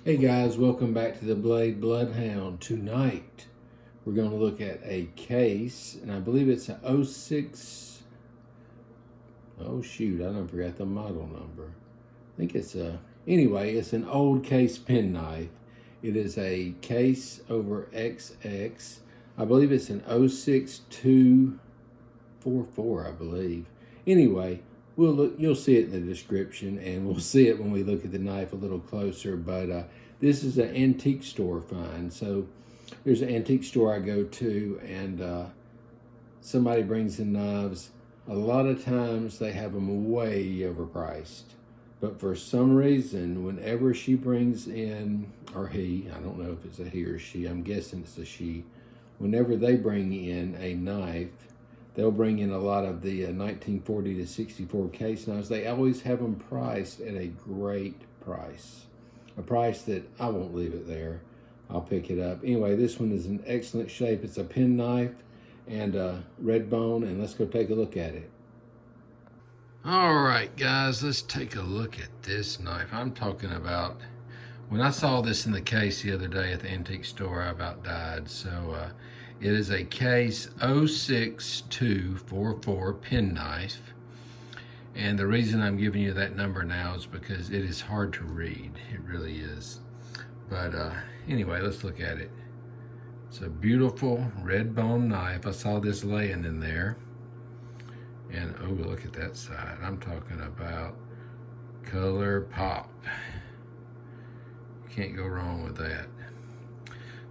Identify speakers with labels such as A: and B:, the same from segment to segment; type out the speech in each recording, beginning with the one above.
A: Hey guys, welcome back to the Blade Bloodhound. Tonight we're going to look at a case, and I believe it's an '06. Oh shoot, I don't forget the model number. I think it's anyway, it's an old case penknife. It is a case over XX. I believe it's an 06244, I believe. Anyway, we'll look. You'll see it in the description, and we'll see it when we look at the knife a little closer. But this is an antique store find. So there's an antique store I go to, and somebody brings in knives. A lot of times they have them way overpriced. But for some reason, whenever she brings in, or he, I don't know if it's a he or she, I'm guessing it's a she, whenever they bring in a knife, they'll bring in a lot of the 1940 to 64 case knives. They always have them priced at a great price, a price that I won't leave it there. I'll pick it up. Anyway, this one is in excellent shape. It's a penknife and a red bone, and let's go take a look at it. All right, guys, let's take a look at this knife. I'm talking about, when I saw this in the case the other day at the antique store, I about died. So it is a case 06244 penknife. And the reason I'm giving you that number now is because it is hard to read. It really is. But anyway, let's look at it. It's a beautiful red bone knife. I saw this laying in there. And oh, look at that side. I'm talking about color pop. You can't go wrong with that.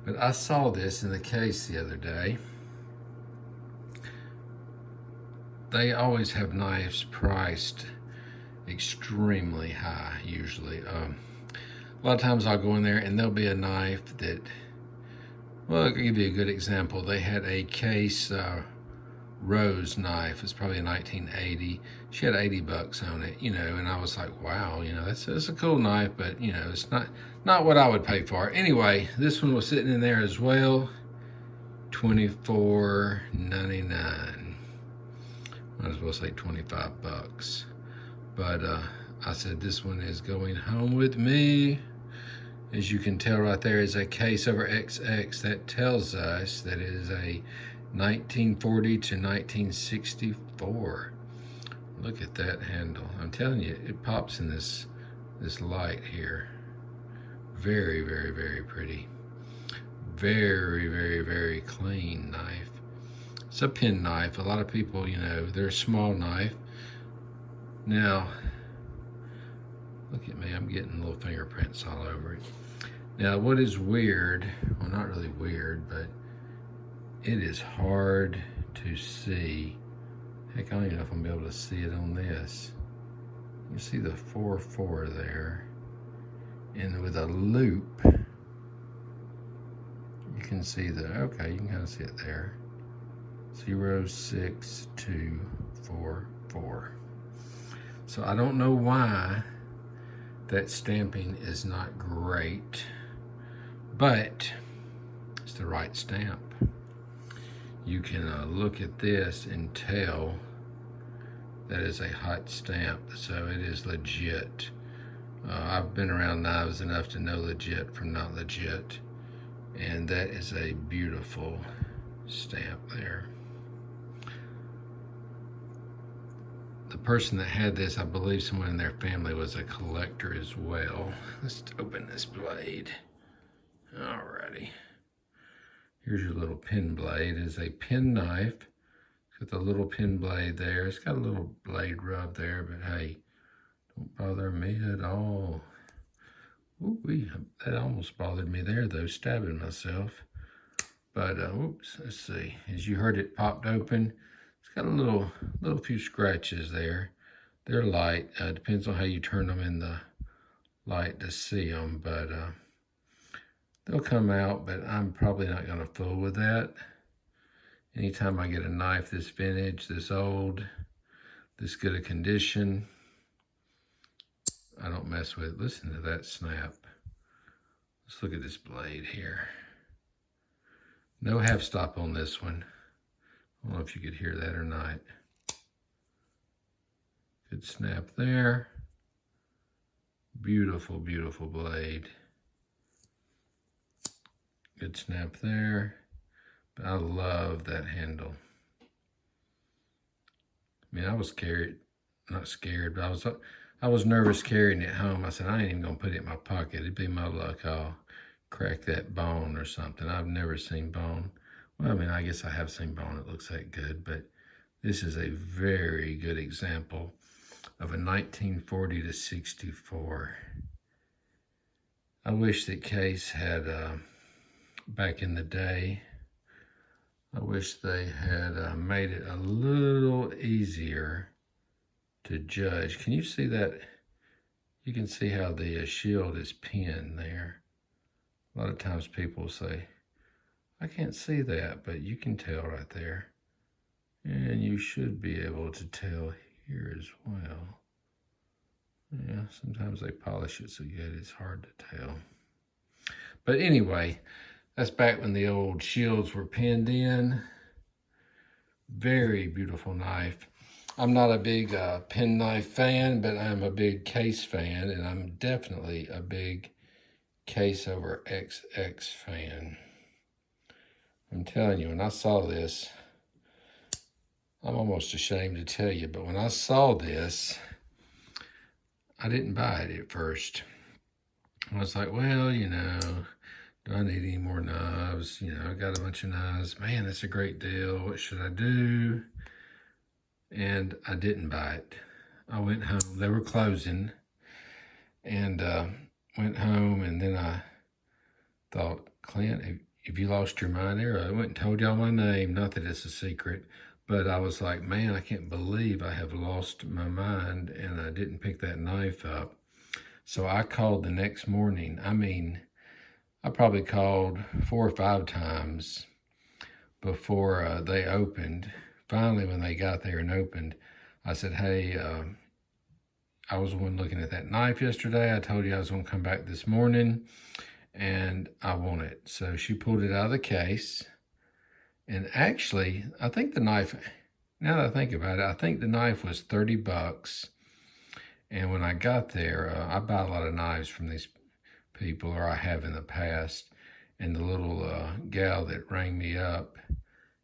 A: But I saw this in the case the other day. They always have knives priced extremely high, usually. A lot of times I'll go in there and there'll be a knife that, well, I'll give you a good example. They had a case Rose knife. It's probably a 1980. She had 80 bucks on it, and I was like, wow, that's a cool knife, but it's not what I would pay for. Anyway, this one was sitting in there as well, $24.99. Might as well say 25 bucks. But I said this one is going home with me. As you can tell right there is a case over XX. That tells us that it is a 1940 to 1964. Look at that handle. I'm telling you, it pops in this light here. Very, very, very pretty. Very, very, very clean knife. It's a pen knife. A lot of people, they're a small knife. Now, look at me. I'm getting little fingerprints all over it. Now, what is weird, well, not really weird, but it is hard to see. Heck, I don't even know if I'm gonna be able to see it on this. You see the 4-4 there. And with a loop, you can see okay, you can kind of see it there. 06244. So I don't know why that stamping is not great, but it's the right stamp. You can look at this and tell that is a hot stamp, so it is legit. I've been around knives enough to know legit from not legit, and that is a beautiful stamp there. The person that had this, I believe someone in their family was a collector as well. Let's open this blade. Alrighty. Here's your little pen blade. It is a pen knife. It's got the little pen blade there. It's got a little blade rub there, but hey, don't bother me at all. Ooh, that almost bothered me there though, stabbing myself. But oops, let's see. As you heard, it popped open. It's got a little few scratches there. They're light. Depends on how you turn them in the light to see them, but they'll come out, but I'm probably not going to fool with that. Anytime I get a knife this vintage, this old, this good a condition, I don't mess with it. Listen to that snap. Let's look at this blade here. No half stop on this one. I don't know if you could hear that or not. Good snap there. Beautiful, beautiful blade. Good snap there. But I love that handle. I mean, I was scared, not scared, but I was nervous carrying it home. I said, I ain't even gonna put it in my pocket. It'd be my luck I'll crack that bone or something. I've never seen bone. Well, I mean, I guess I have seen bone. It looks that good, but this is a very good example of a 1940 to 64. I wish that Case had, back in the day, I wish they had made it a little easier to judge. Can you see that? You can see how the shield is pinned there. A lot of times people say, I can't see that, but you can tell right there. And you should be able to tell here as well. Yeah, sometimes they polish it so good it's hard to tell. But anyway, that's back when the old shields were pinned in. Very beautiful knife. I'm not a big penknife fan, but I'm a big Case fan, and I'm definitely a big Case over XX fan. I'm telling you, when I saw this, I'm almost ashamed to tell you, but when I saw this, I didn't buy it at first. I was like, well, you know, do I need any more knives? You know, I got a bunch of knives. Man, that's a great deal. What should I do? And I didn't buy it. I went home. They were closing. And went home, and then I thought, Clint, have you lost your mind there? I went and told y'all my name. Not that it's a secret. But I was like, man, I can't believe I have lost my mind and I didn't pick that knife up. So I called the next morning. I mean, I probably called 4 or 5 times before they opened. Finally, when they got there and opened, I said, hey, I was the one looking at that knife yesterday. I told you I was going to come back this morning and I want it. So she pulled it out of the case. And actually, I think the knife, now that I think about it, I think the knife was $30. And when I got there, I buy a lot of knives from these people, or I have in the past. And the little gal that rang me up,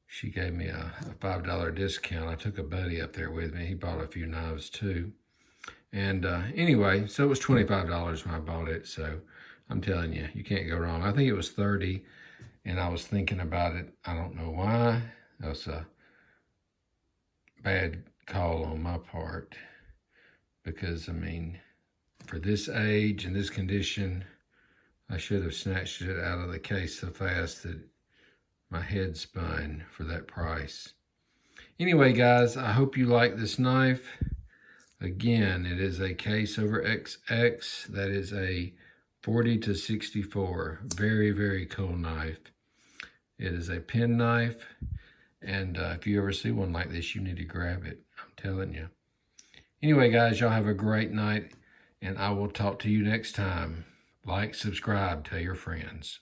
A: she gave me a $5 discount. I took a buddy up there with me. He bought a few knives too. And anyway, so it was $25 when I bought it. So I'm telling you, you can't go wrong. I think it was $30. And I was thinking about it. I don't know why. That was a bad call on my part. Because, I mean, for this age and this condition, I should have snatched it out of the case so fast that my head spun for that price. Anyway, guys, I hope you like this knife. Again, it is a Case over XX. That is a 40 to 64. Very, very cool knife. It is a pen knife, and if you ever see one like this, you need to grab it. I'm telling you. Anyway, guys, y'all have a great night, and I will talk to you next time. Like, subscribe, tell your friends.